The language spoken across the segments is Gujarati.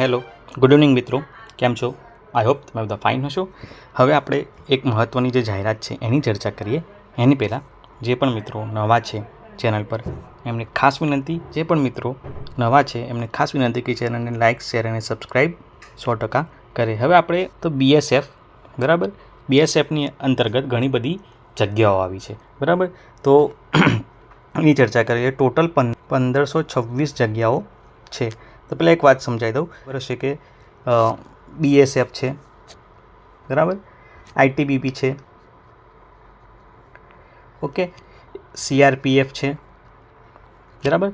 હેલો, ગુડ ઇવનિંગ મિત્રો, કેમ છો? આઈ હોપ તમે બધા ફાઇન હશો. હવે આપણે એક મહત્ત્વની જે જાહેરાત છે એની ચર્ચા કરીએ. એની પહેલાં જે પણ મિત્રો નવા છે ચેનલ પર એમને ખાસ વિનંતી, જે પણ મિત્રો નવા છે એમને ખાસ વિનંતી કે ચેનલને લાઇક, શેર અને સબસ્ક્રાઈબ 100% કરે. હવે આપણે તો બીએસએફ, બરાબર, બીએસએફની અંતર્ગત ઘણી બધી જગ્યાઓ આવી છે, બરાબર. તો એની ચર્ચા કરીએ. ટોટલ 1526 જગ્યાઓ છે. તો પહેલાં એક વાત સમજાવી દઉં. બરાબર છે કે બીએસએફ છે, બરાબર, આઈટીબીપી છે, ઓકે, સીઆરપીએફ છે, બરાબર,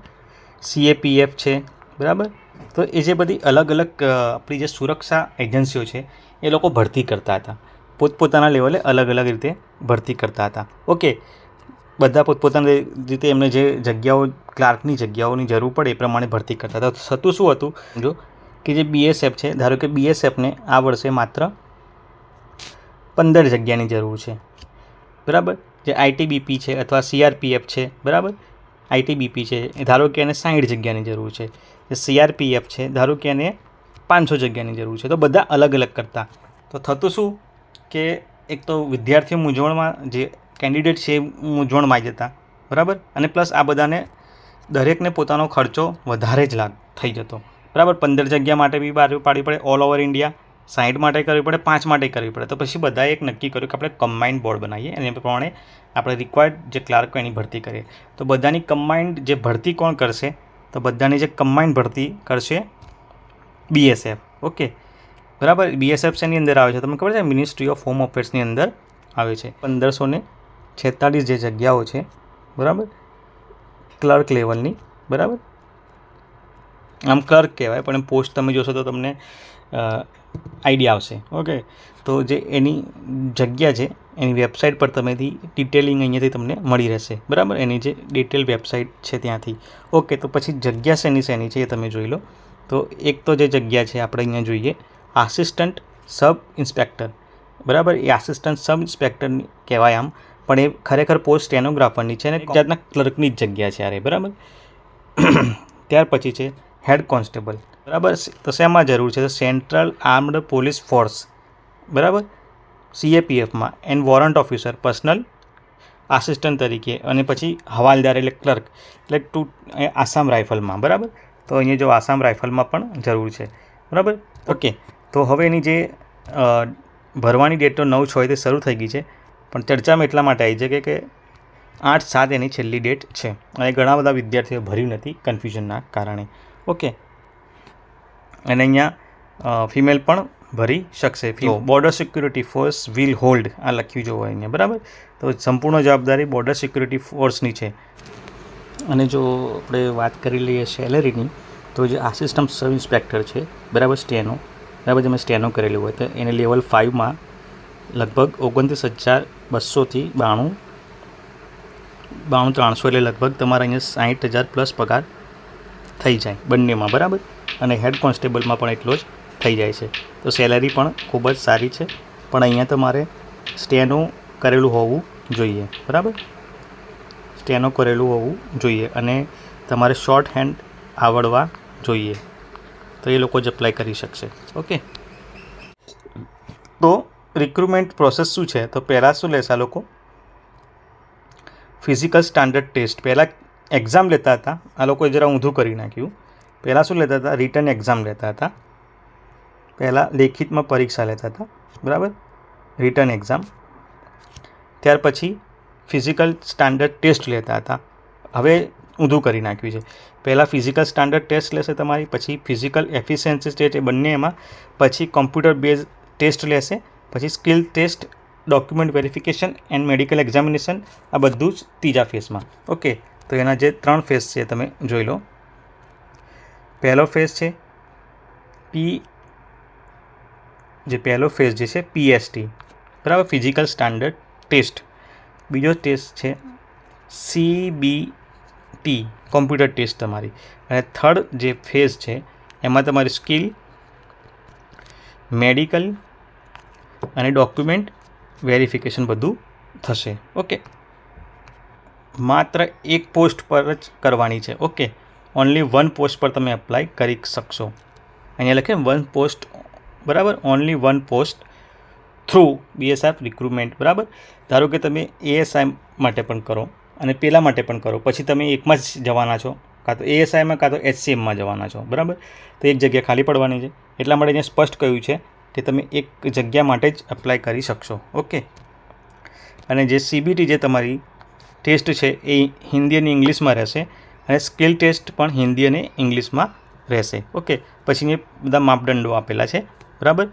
સીએપીએફ છે, બરાબર. તો એ જે બધી અલગ અલગ આપણી જે સુરક્ષા એજન્સીઓ છે એ લોકો ભરતી કરતા હતા, પોતપોતાના લેવલે અલગ અલગ રીતે ભરતી કરતા હતા. ઓકે, બધા પોતપોતાની રીતે એમને જે જગ્યાઓ, ક્લાર્કની જગ્યાઓની જરૂર પડે એ પ્રમાણે ભરતી કરતા હતા. થતું શું હતું જો કે જે બીએસએફ છે, ધારો કે બીએસએફને આ વર્ષે માત્ર 15 જગ્યાની જરૂર છે, બરાબર. જે આઈટીબીપી છે અથવા સીઆરપીએફ છે, બરાબર, આઈટીબીપી છે ધારો કે એને 60 જગ્યાની જરૂર છે. જે સીઆરપીએફ છે ધારો કે એને 500 જગ્યાની જરૂર છે. તો બધા અલગ અલગ કરતા. તો થતું શું કે એક તો વિદ્યાર્થીઓ મૂંઝવણમાં, જે કેન્ડિડેટ છે એ મૂંઝવણમાં આવી જતા, બરાબર. અને પ્લસ આ બધાને દરેકને પોતાનો ખર્ચો વધારે જ થઈ જતો, બરાબર. 15 જગ્યા માટે બી બારી પાડવી પડે ઓલ ઓવર ઇન્ડિયા, 60 માટે કરવી પડે, 5 માટે કરવી પડે. તો પછી બધાએ એક નક્કી કર્યું કે આપણે કમ્બાઇન્ડ બોર્ડ બનાવીએ અને એ પ્રમાણે આપણે રિક્વાયર્ડ જે ક્લાર્કો એની ભરતી કરીએ. તો બધાની કમ્બાઇન્ડ જે ભરતી કોણ કરશે? તો બધાની જે કમ્બાઇન્ડ ભરતી કરશે બીએસએફ, ઓકે, બરાબર. બીએસએફ શેની અંદર આવે છે તમને ખબર છે? મિનિસ્ટ્રી ઓફ હોમ અફેર્સની અંદર આવે છે. 1546 જે જગ્યાઓ છે, બરાબર, ક્લર્ક લેવલની, બરાબર. આમ ક્લર્ક કહેવાય પણ પોસ્ટ તમે જોશો તો તમને આઈડિયા આવશે, ઓકે. તો જે એની જગ્યા છે એની વેબસાઇટ પર તમેથી ડિટેલિંગ અહીંયાથી તમને મળી રહેશે, બરાબર. એની જે ડિટેલ વેબસાઇટ છે ત્યાંથી, ઓકે. તો પછી જગ્યા શેની છે એ તમે જોઈ લો. તો એક તો જે જગ્યા છે આપણે અહીંયા જોઈએ, આસિસ્ટન્ટ સબ ઇન્સ્પેક્ટર, બરાબર. એ આસિસ્ટન્ટ સબ ઇન્સ્પેક્ટરની કહેવાય આમ, પણ એ ખરેખર પોસ્ટ સ્ટેનોગ્રાફરની છે અને જાતના ક્લર્કની જ જગ્યા છે યારે, બરાબર. ત્યાર પછી છે હેડ કોન્સ્ટેબલ, બરાબર. તો શેમાં જરૂર છે? તો સેન્ટ્રલ આર્મ્ડ પોલીસ ફોર્સ, બરાબર, સીએપીએફમાં, and warrant officer personal assistant તરીકે. અને પછી હવાલદાર એટલે ક્લર્ક, એટલે આસામ રાઇફલમાં, બરાબર. તો અહીંયા જો આસામ રાઇફલમાં પણ જરૂર છે, બરાબર, ઓકે. તો હવે એની જે ભરવાની ડેટ તો 9/6 તે શરૂ થઈ ગઈ છે, પણ ચર્ચામાં એટલા માટે આવી છે કે 8/7 એની છેલ્લી ડેટ છે અને ઘણા બધા વિદ્યાર્થીઓ ભર્યું નથી કન્ફ્યુઝનના કારણે, ઓકે. અને અહીંયા ફિમેલ પણ ભરી શકશે. Border security force will hold, આ લખ્યું જોવો અહીંયા, બરાબર. તો સંપૂર્ણ જવાબદારી બોર્ડર સિક્યુરિટી ફોર્સની છે. અને જો આપણે વાત કરી લઈએ સેલેરીની, તો જે આસિસ્ટન્ટ સબ ઇન્સ્પેક્ટર છે, બરાબર, સ્ટેનો, બરાબર, તમે સ્ટેનો કરેલું હોય તો એને લેવલ 5માં લગભગ 29,200થી 92,300, એટલે લગભગ તમારે અહીંયા 60,000 પ્લસ પગાર થઈ જાય બંનેમાં, બરાબર. અને હેડ કોન્સ્ટેબલમાં પણ એટલો જ થઈ જાય છે. તો સેલેરી પણ ખૂબ જ સારી છે, પણ અહીંયા તમારે સ્ટેનો કરેલું હોવું જોઈએ, બરાબર, સ્ટેનો કરેલું હોવું જોઈએ અને તમારે શોર્ટ હેન્ડ આવડવા જોઈએ, તો એ લોકો જ અપ્લાય કરી શકશે, ઓકે. તો રિક્રુટમેન્ટ પ્રોસેસ શું છે? તો પહેલાં શું લેશે આ લોકો? Physical standard test. પહેલાં એક્ઝામ લેતા હતા આ લોકોએ, જરા ઊંધું કરી નાખ્યું. પહેલાં શું લેતા હતા? રિટન એક્ઝામ લેતા હતા. પહેલાં લેખિતમાં પરીક્ષા લેતા હતા, બરાબર, રિટન એક્ઝામ. ત્યાર પછી ફિઝિકલ સ્ટાન્ડર્ડ ટેસ્ટ લેતા હતા. હવે ઊંધું કરી નાખ્યું છે. પહેલાં ફિઝિકલ સ્ટાન્ડર્ડ ટેસ્ટ લેશે તમારી, પછી ફિઝિકલ એફિશિયન્સી ટેસ્ટ, એ બંને એમાં, પછી કોમ્પ્યુટર બેઝ ટેસ્ટ લેશે, પછી skill test, document verification and medical examination, આ બધું જ ત્રીજા ફેઝમાં, ઓકે. તો એના જે 3 ફેઝ છે તમે જોઈ લો. પહેલો ફેઝ છે પહેલો ફેઝ જે છે પીએસટી, બરાબર, ફિઝિકલ સ્ટાન્ડર્ડ ટેસ્ટ. બીજો ટેસ્ટ છે CBT, કોમ્પ્યુટર ટેસ્ટ તમારી. અને થર્ડ જે ફેઝ છે એમાં તમારી સ્કિલ, મેડિકલ અને ડોક્યુમેન્ટ વેરિફિકેશન બધું થશે, ઓકે. માત્ર એક પોસ્ટ પર જ કરવાની છે, ઓકે. ઓનલી 1 પોસ્ટ પર તમે એપ્લાય કરી શકશો. અહીંયા લખે વન પોસ્ટ, બરાબર, only one post through BSF recruitment, બરાબર. ધારો કે તમે ASI માટે પણ કરો અને પેલા માટે પણ કરો, પછી તમે એકમાં જ જવાના છો, કાં તો ASIમાં કાં તો HCMમાં જવાના છો, બરાબર. તો એક જગ્યા ખાલી પડવાની છે, એટલા માટે અહીંયા સ્પષ્ટ કહ્યું છે કે તમે એક જગ્યા માટે જ અપ્લાય કરી શકશો. ઓકે. અને જે CBT જે તમારી ટેસ્ટ છે એ હિન્દી અને ઇંગ્લિશમાં રહેશે, અને સ્કિલ ટેસ્ટ પણ હિન્દી અને ઇંગ્લિશમાં રહેશે. ઓકે. પછી એ બધા માપદંડો આપેલા છે, બરાબર.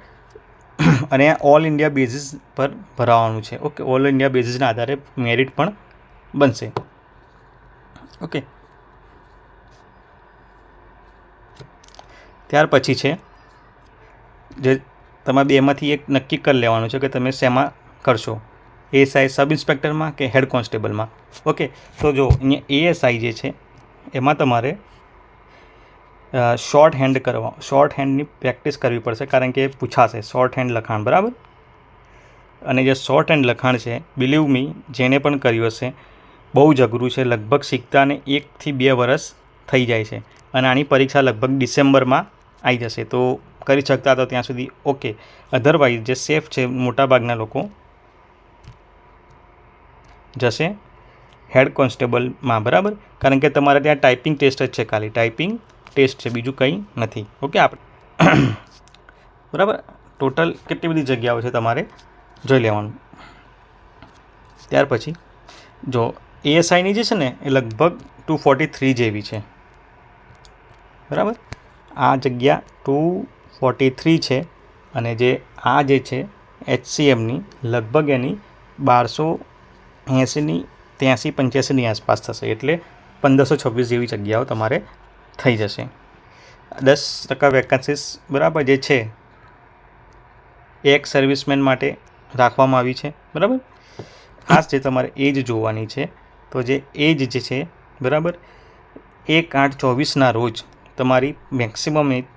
અને આ ઓલ ઇન્ડિયા બેઝિસ પર ભરાવાનું છે. ઓકે. ઓલ ઇન્ડિયા બેઝિસના આધારે મેરિટ પણ બનશે. ઓકે. ત્યાર પછી છે જે તમારે બેમાંથી એક નક્કી કરી લેવાનું છે કે તમે શેમાં કરશો, ASI સબ ઇન્સ્પેક્ટરમાં કે હેડ કોન્સ્ટેબલમાં. ઓકે. તો જો અહીંયા ASI જે છે એમાં તમારે શોર્ટ હેન્ડની પ્રેક્ટિસ કરવી પડશે, કારણ કે પૂછાશે શોર્ટ હેન્ડ લખાણ, બરાબર. અને જે શોર્ટ હેન્ડ લખાણ છે, બિલીવ મી, જેને પણ કર્યું હશે, બહુ જ અઘરું છે. લગભગ શીખતાને 1 થી 2 વર્ષ થઈ જાય છે, અને આની પરીક્ષા લગભગ ડિસેમ્બરમાં આવી જશે. તો કરી શકતા તો ત્યાં સુધી ઓકે. અધરવાઇઝ જે સેફ છે, મોટાભાગના લોકો જશે હેડ કોન્સ્ટેબલમાં, બરાબર. કારણ કે તમારે ત્યાં ટાઈપિંગ ટેસ્ટ જ છે, ખાલી ટાઈપિંગ ટેસ્ટ છે, બીજું કંઈ નથી. ઓકે. આપણે બરાબર. ટોટલ કેટલી બધી જગ્યાઓ છે તમારે જોઈ લેવાનું. ત્યાર પછી જો ASIની જે છે ને એ લગભગ 243 જેવી છે, બરાબર. આ જગ્યા 243 છે, અને જે આ જે છે HCMની લગભગ એની 1280ની 83-85ની આસપાસ થશે, એટલે 1526 જેવી જગ્યાઓ તમારે થઈ જશે. 10% વેકન્સીસ, બરાબર, જે છે એક્સ સર્વિસમેન માટે રાખવામાં આવી છે, બરાબર. ખાસ જે તમારે એજ જોવાની છે, તો જે એજ જે છે, બરાબર, 1/8/24ના રોજ તમારી મેક્સિમમ એજ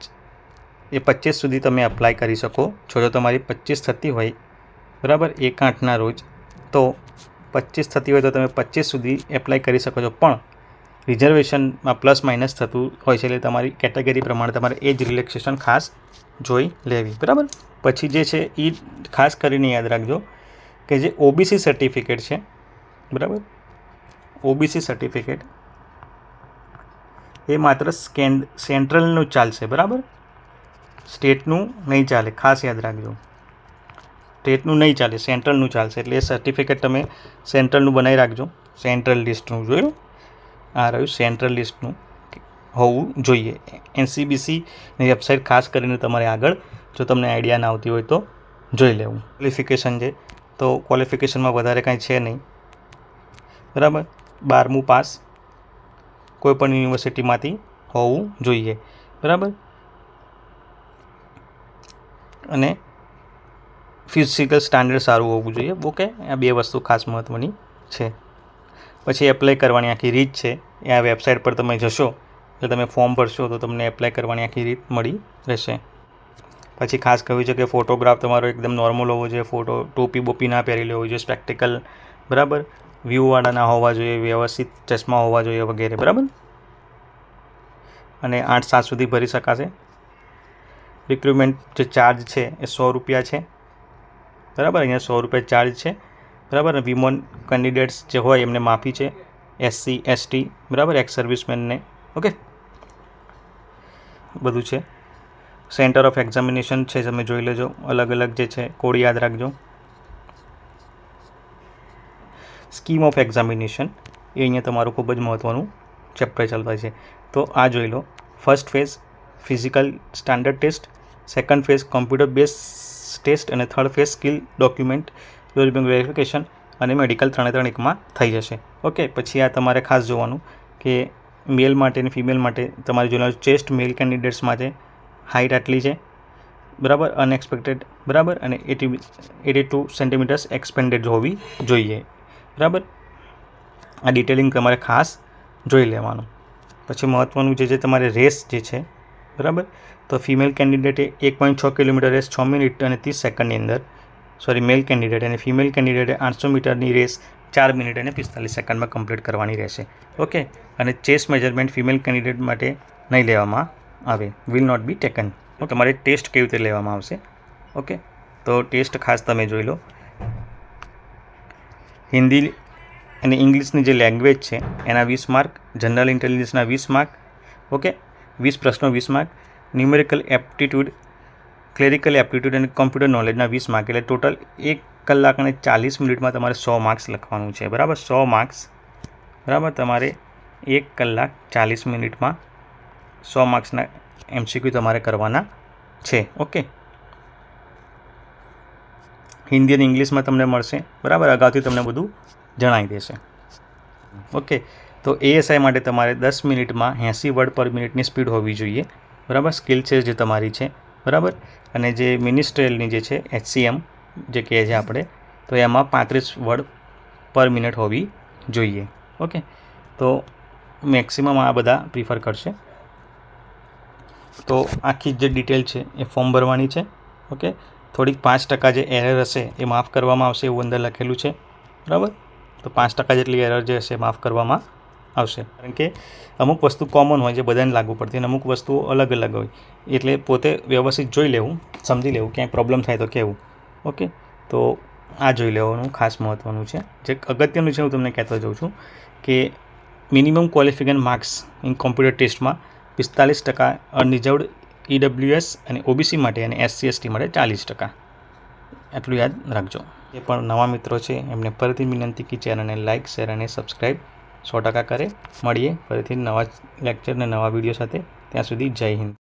એ 25 સુધી તમે અપ્લાય કરી શકો છો. જો તમારી 25 થતી હોય, બરાબર, 1/8ના રોજ, તો 25 થતી હોય તો તમે 25 સુધી એપ્લાય કરી શકો છો. પણ રિઝર્વેશનમાં પ્લસ માઇનસ થતું હોય છે, એટલે તમારી કેટેગરી પ્રમાણે તમારે એજ રિલેક્સેશન ખાસ જોઈ લેવી, બરાબર. પછી જે છે એ ખાસ કરીને યાદ રાખજો કે જે OBC સર્ટિફિકેટ છે, બરાબર, OBC સર્ટિફિકેટ એ માત્ર સેન્ટ્રલનું ચાલશે, બરાબર. સ્ટેટનું નહીં ચાલે, ખાસ યાદ રાખજો. સ્ટેટનું નહીં ચાલે, સેન્ટ્રલનું ચાલશે. એટલે એ સર્ટિફિકેટ તમે સેન્ટ્રલનું બનાવી રાખજો. સેન્ટ્રલ લિસ્ટનું જોયું, આ રહ્યું સેન્ટ્રલ લિસ્ટનું હોવું જોઈએ. NCBCની વેબસાઇટ ખાસ કરીને તમારે આગળ, જો તમને આઈડિયા ના આવતી હોય તો જોઈ લેવું. ક્વોલિફિકેશન છે, તો ક્વોલિફિકેશનમાં વધારે કાંઈ છે નહીં, બરાબર. 12મું પાસ કોઈપણ યુનિવર્સિટીમાંથી હોવું જોઈએ, બરાબર. અને ફિઝિકલ સ્ટાન્ડર્ડ સારું હોવું જોઈએ. ઓકે. આ 2 વસ્તુ ખાસ મહત્ત્વની છે. પછી એપ્લાય કરવાની આખી રીત છે, એ આ વેબસાઇટ પર તમે જશો એટલે તમે ફોર્મ ભરશો તો તમને એપ્લાય કરવાની આખી રીત મળી રહેશે. પછી ખાસ કહ્યું છે કે ફોટોગ્રાફ તમારો એકદમ નોર્મલ હોવો જોઈએ, ફોટો ટોપી બોપી ના પહેરેલી હોવી જોઈએ, સ્પેક્ટિકલ, બરાબર, વ્યૂવાળા ના હોવા જોઈએ, વ્યવસ્થિત ચશ્મા હોવા જોઈએ વગેરે, બરાબર. અને 8-7 સુધી ભરી શકાશે. રિક્રુટમેન્ટ જે ચાર્જ છે એ 100 રૂપિયા છે, બરાબર. અહીંયા 100 રૂપિયા ચાર્જ છે, બરાબર. વિમન કેન્ડિડેટ્સ જે હોય એમને માફી છે, SC ST, બરાબર, એક્સ સર્વિસમેનને. ઓકે. બધું છે. સેન્ટર ઓફ એક્ઝામિનેશન છે, તમે જોઈ લેજો. અલગ અલગ જે છે કોડ યાદ રાખજો. સ્કીમ ઓફ એક્ઝામિનેશન એ અહીંયા તમારું ખૂબ જ મહત્ત્વનું ચેપ્ટર ચાલતા છે. તો આ જોઈ લો. First phase physical standard test, second phase computer base test, અને third phase skill document verification અને મેડિકલ 3 એકમાં થઈ જશે. ઓકે. પછી આ તમારે ખાસ જોવાનું કે મેલ માટે અને ફિમેલ માટે તમારે જોવાનું ચેસ્ટ મેલ કેન્ડિડેટ્સ માટે હાઇટ આટલી છે, બરાબર, અનએક્સપેક્ટેડ, બરાબર, અને 82 સેન્ટીમીટર્સ એક્સપેન્ડેડ હોવી જોઈએ, બરાબર. આ ડિટેલિંગ તમારે ખાસ જોઈ લેવાનું. પછી મહત્ત્વનું જે તમારે રેસ જે છે, બરાબર, તો ફિમેલ કેન્ડિડેટે 1.6 કિલોમીટર રેસ 6 મિનિટ અને 30 સેકન્ડની અંદર, સોરી, મેલ કેન્ડિડેટ, અને ફિમેલ કેન્ડિડેટે 800 મીટરની રેસ 4 મિનિટ અને 45 સેકન્ડમાં કમ્પ્લીટ કરવાની રહેશે. ઓકે. અને ચેસ્ટ મેજરમેન્ટ ફિમેલ કેન્ડિડેટ માટે નહીં લેવામાં આવે, will not be taken. Okay, મારે ટેસ્ટ કેવી રીતે લેવામાં આવશે. ઓકે, તો ટેસ્ટ ખાસ તમે જોઈ લો. હિન્દી અને ઇંગ્લિશની જે લેંગ્વેજ છે એના 20 માર્ક, જનરલ ઇન્ટેલિજન્સના 20 માર્ક. ઓકે, 20 પ્રશ્નો 20 mark, numerical aptitude, clerical aptitude અને કોમ્પ્યુટર નોલેજના 20 માર્ક. એટલે ટોટલ 1 કલાક અને 40 મિનિટમાં તમારે 100 માર્ક્સ લખવાનું છે. બરાબર, 100 માર્ક્સ. બરાબર, તમારે 1 કલાક 40 મિનિટમાં 100 માર્ક્સના MCQ તમારે કરવાના છે. ઓકે, હિન્દી અને ઇંગ્લિશમાં તમને મળશે. બરાબર, અગાઉથી તમને બધું જણાવી દેશે. ઓકે, તો ASI માટે તમારે 10 મિનિટમાં 80 વર્ડ પર મિનિટની સ્પીડ હોવી જોઈએ. બરાબર, સ્કિલ છે જે તમારી છે. બરાબર, અને જે મિનિસ્ટ્રીયલની જે છે HCM જે કહે છે આપણે, તો એમાં 35 વર્ડ પર મિનિટ હોવી જોઈએ. ઓકે, તો મેક્સિમમ આ બધા પ્રિફર કરશે. તો આખી જે ડિટેલ છે એ ફોર્મ ભરવાની છે. ઓકે, થોડીક 5% જે એરર હશે એ માફ કરવામાં આવશે એવું અંદર લખેલું છે. બરાબર, તો 5% જેટલી એરર જે હશે માફ કરવામાં આવશે. કારણ કે અમુક વસ્તુ કોમન હોય જે બધાને લાગુ પડતી અને અમુક વસ્તુઓ અલગ અલગ હોય, એટલે પોતે વ્યવસ્થિત જોઈ લેવું, સમજી લેવું, ક્યાંય પ્રોબ્લેમ થાય તો કહેવું. ઓકે, તો આ જોઈ લેવાનું ખાસ મહત્ત્વનું છે. જે અગત્યનું છે હું તમને કહેતો જાઉં છું કે minimum qualification marks in computer ટેસ્ટમાં 45% અનરિઝર્વડ EWS અને OBC માટે અને SC/ST માટે 40%. એટલું યાદ રાખજો. એ પણ નવા મિત્રો છે એમને ફરીથી વિનંતી કે ચેનલને લાઇક, શેર અને સબસ્ક્રાઈબ 100% કરે. મળીએ ફરીથી નવા લેક્ચર અને નવા વિડીયો સાથે. ત્યાં સુધી જય હિન્દ.